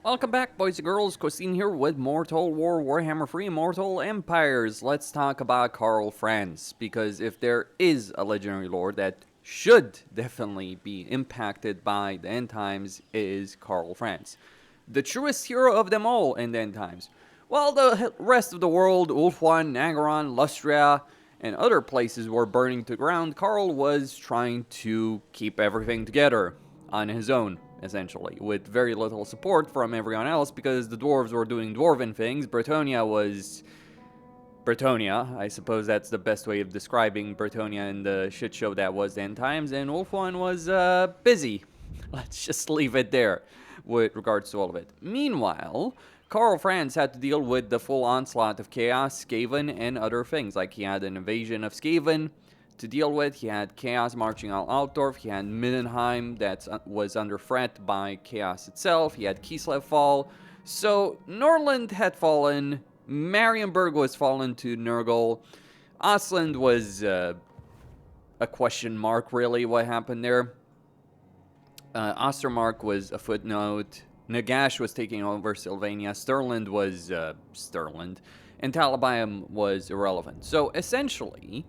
Welcome back, boys and girls. Costin here with Mortal War Warhammer 3 Immortal Empires. Let's talk about Karl Franz, because if there is a legendary lord that should definitely be impacted by the end times, it is Karl Franz, the truest hero of them all in the end times. While the rest of the world, Ulthuan, Nagaron, Lustria, and other places were burning to ground, Karl was trying to keep everything together on his own, essentially, with very little support from everyone else, because the dwarves were doing dwarven things. Bretonia was Bretonia. I suppose that's the best way of describing Bretonia in the shit show that was the end times, and Ulthuan was busy. Let's just leave it there with regards to all of it. Meanwhile, Karl Franz had to deal with the full onslaught of Chaos, Skaven, and other things. Like, he had an invasion of Skaven to deal with, he had Chaos marching on Altdorf, he had Middenheim that was under threat by Chaos itself, he had Kislev fall. So, Norland had fallen, Marienburg was fallen to Nurgle, Ostland was a question mark, really, what happened there. Ostermark was a footnote. Nagash was taking over Sylvania. Stirland was Stirland. And Talabayam was irrelevant. So essentially,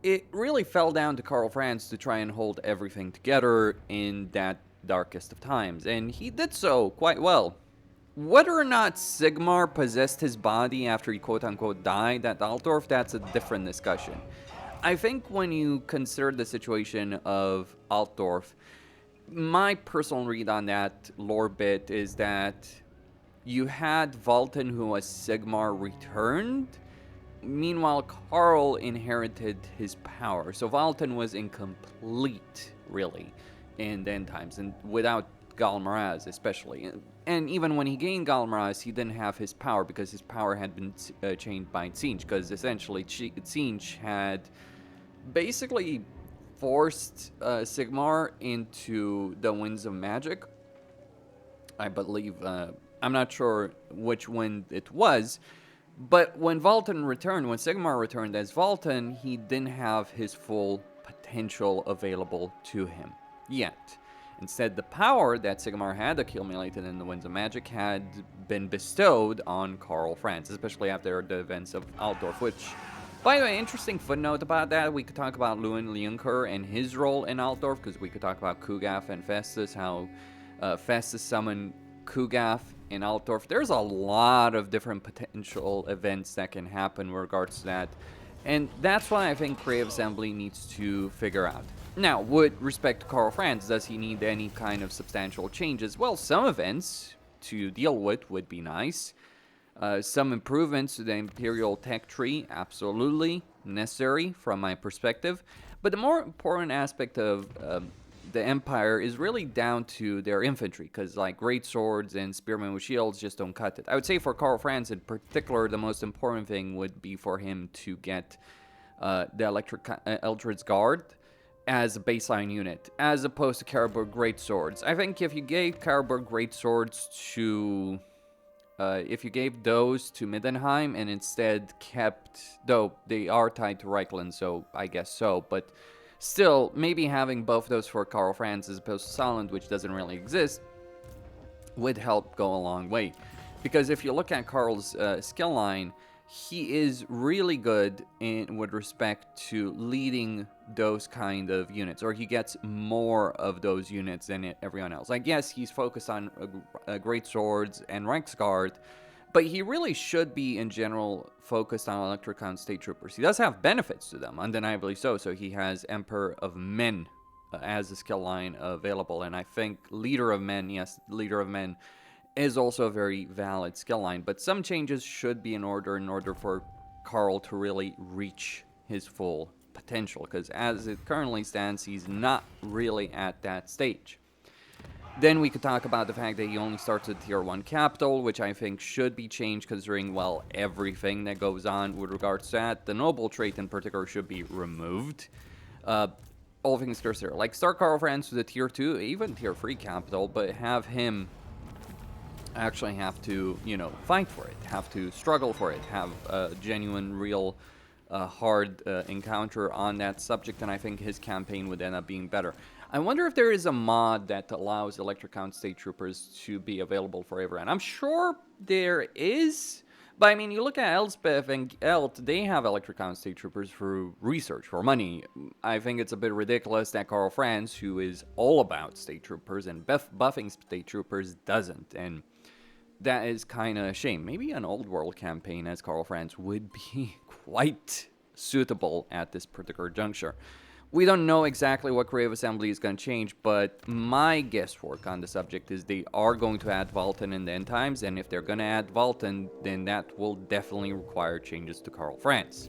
it really fell down to Karl Franz to try and hold everything together in that darkest of times. And he did so quite well. Whether or not Sigmar possessed his body after he quote-unquote died at Altdorf, that's a different discussion. I think when you consider the situation of Altdorf, my personal read on that lore bit is that you had Valten, who was Sigmar, returned. Meanwhile, Karl inherited his power. So Valten was incomplete, really, in the end times, and without Galmaraz especially. And even when he gained Galmaraz, he didn't have his power, because his power had been changed by Tzeentch, because essentially Tzeentch had basically forced Sigmar into the Winds of Magic. I believe, I'm not sure which wind it was, but when Valten returned, when Sigmar returned as Valten, he didn't have his full potential available to him yet. Instead, the power that Sigmar had accumulated in the Winds of Magic had been bestowed on Karl Franz, especially after the events of Altdorf, which, by the way, interesting footnote about that, we could talk about Lewin Leunker and his role in Altdorf, because we could talk about Kugaf and Festus, how Festus summoned Kugaf in Altdorf. There's a lot of different potential events that can happen in regards to that, and that's what I think Creative Assembly needs to figure out. Now, with respect to Karl Franz, does he need any kind of substantial changes? Well, some events to deal with would be nice. Some improvements to the Imperial tech tree, absolutely necessary from my perspective. But the more important aspect of the Empire is really down to their infantry, because like great swords and spearmen with shields just don't cut it. I would say for Karl Franz in particular, the most important thing would be for him to get the Eldred's Guard as a baseline unit, as opposed to Carroburg greatswords. I think if you gave Carroburg greatswords to if you gave those to Middenheim and instead kept, though they are tied to Reichland, so I guess so, but still, maybe having both those for Karl Franz as opposed to Solent, which doesn't really exist, would help go a long way. Because if you look at Karl's skill line, he is really good with respect to leading those kind of units, or he gets more of those units than everyone else. Like, yes, he's focused on great swords and Reichsguard, but he really should be, in general, focused on Electrocon State Troopers. He does have benefits to them, undeniably so. So he has Emperor of Men as a skill line available, and I think Leader of Men, yes, Leader of Men is also a very valid skill line, but some changes should be in order for Karl to really reach his full potential, because as it currently stands, he's not really at that stage. Then we could talk about the fact that he only starts at Tier 1 Capital, which I think should be changed considering, well, everything that goes on with regards to that. The Noble trait in particular should be removed. All things considered, like start Karl Franz to the Tier 2, even Tier 3 Capital, but have him actually have to, you know, fight for it, have to struggle for it, have a genuine, real, hard encounter on that subject, and I think his campaign would end up being better. I wonder if there is a mod that allows Electric Count State Troopers to be available for everyone. I'm sure there is, but I mean, you look at Elspeth and Elt, they have Electric Count State Troopers for research, for money. I think it's a bit ridiculous that Karl Franz, who is all about State Troopers and buffing State Troopers, doesn't, and that is kind of a shame. Maybe an old world campaign as Karl Franz would be quite suitable at this particular juncture. We don't know exactly what Creative Assembly is going to change, but my guesswork on the subject is they are going to add Valten in the end times, and if they're going to add Valten, then that will definitely require changes to Karl Franz.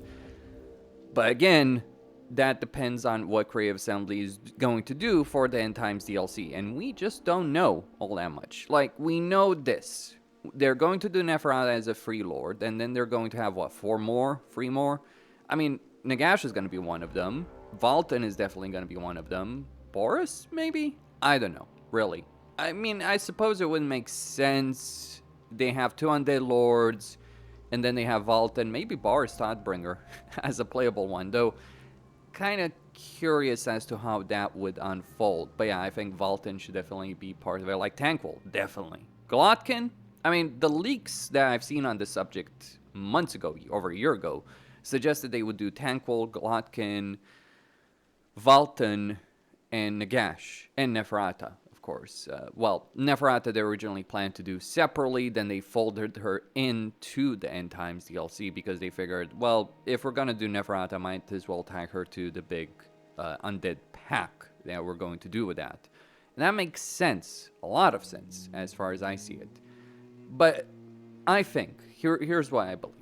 But again, that depends on what Creative Assembly is going to do for the end times DLC, and we just don't know all that much. Like, we know this. They're going to do Neferata as a free lord, and then they're going to have, what, 4 more? 3 more? I mean, Nagash is going to be one of them. Valten is definitely going to be one of them. Boris, maybe? I don't know, really. I mean, I suppose it would make sense. They have 2 undead lords, and then they have Valten, maybe Boris Thoughtbringer as a playable one, though kind of curious as to how that would unfold. But yeah, I think Valten should definitely be part of it, like Tankwol, definitely. Glotkin, I mean, the leaks that I've seen on this subject months ago, over a year ago, suggested they would do Tankwol, Glotkin, Valten, and Nagash, and Neferata, of course. Well, Neferata they originally planned to do separately, then they folded her into the End Times DLC because they figured, well, if we're gonna do Neferata, might as well tag her to the big undead pack that we're going to do with that. And that makes sense, a lot of sense, as far as I see it. But I think, here's what I believe.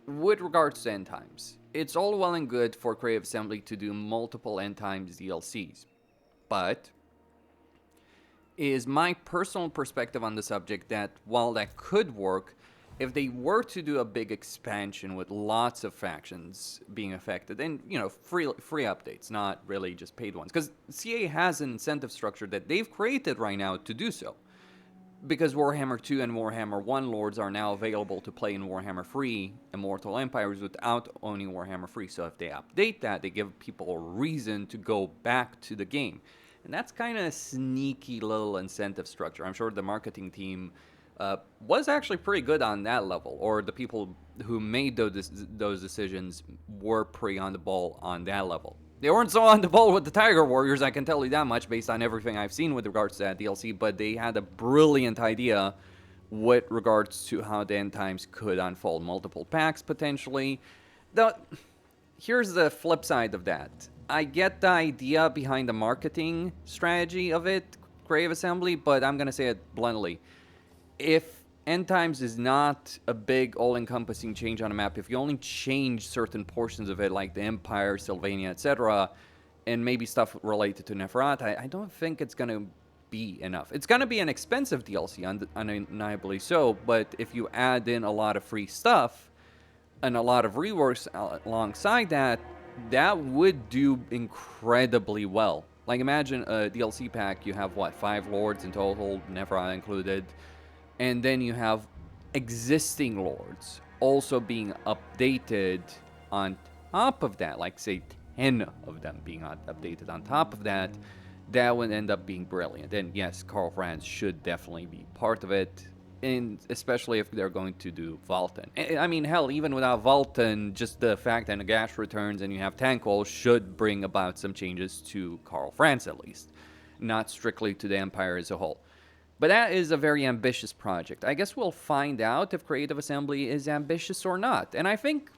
With regards to End Times, it's all well and good for Creative Assembly to do multiple End Times DLCs, but it is my personal perspective on the subject that while that could work, if they were to do a big expansion with lots of factions being affected, and, you know, free updates, not really just paid ones, because CA has an incentive structure that they've created right now to do so. Because Warhammer 2 and Warhammer 1 lords are now available to play in Warhammer 3 Immortal Empires without owning Warhammer 3. So if they update that, they give people a reason to go back to the game. And that's kind of a sneaky little incentive structure. I'm sure the marketing team was actually pretty good on that level. Or the people who made those decisions were pretty on the ball on that level. They weren't so on the ball with the Tiger Warriors, I can tell you that much, based on everything I've seen with regards to that DLC, but they had a brilliant idea with regards to how the End Times could unfold. Multiple packs, potentially. Here's the flip side of that. I get the idea behind the marketing strategy of it, Creative Assembly, but I'm going to say it bluntly. If End Times is not a big all-encompassing change on a map, if you only change certain portions of it, like the Empire, Sylvania, etc., and maybe stuff related to Neferata, I don't think it's going to be enough. It's going to be an expensive DLC, undeniably so, but if you add in a lot of free stuff and a lot of reworks alongside that, that would do incredibly well. Like, imagine a DLC pack, you have, what, 5 lords in total, Neferata included, and then you have existing lords also being updated on top of that, like, say, 10 of them being updated on top of that. That would end up being brilliant. And yes, Karl Franz should definitely be part of it, and especially if they're going to do Valten. I mean, hell, even without Valten, just the fact that Nagash returns and you have Tankwol should bring about some changes to Karl Franz, at least, not strictly to the Empire as a whole. But that is a very ambitious project. I guess we'll find out if Creative Assembly is ambitious or not. And I think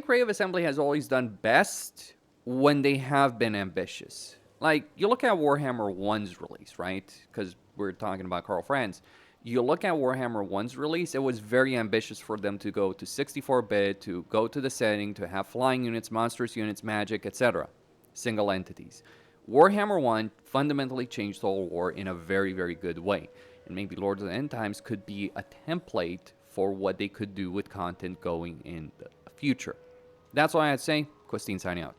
Creative Assembly has always done best when they have been ambitious. Like, you look at Warhammer 1's release, right? Because we're talking about Karl Franz. You look at Warhammer 1's release, it was very ambitious for them to go to 64-bit, to go to the setting, to have flying units, monstrous units, magic, etc. Single entities. Warhammer 1 fundamentally changed the whole war in a very, very good way. And maybe Lords of the End Times could be a template for what they could do with content going in the future. That's all I had to say. Costin signing out.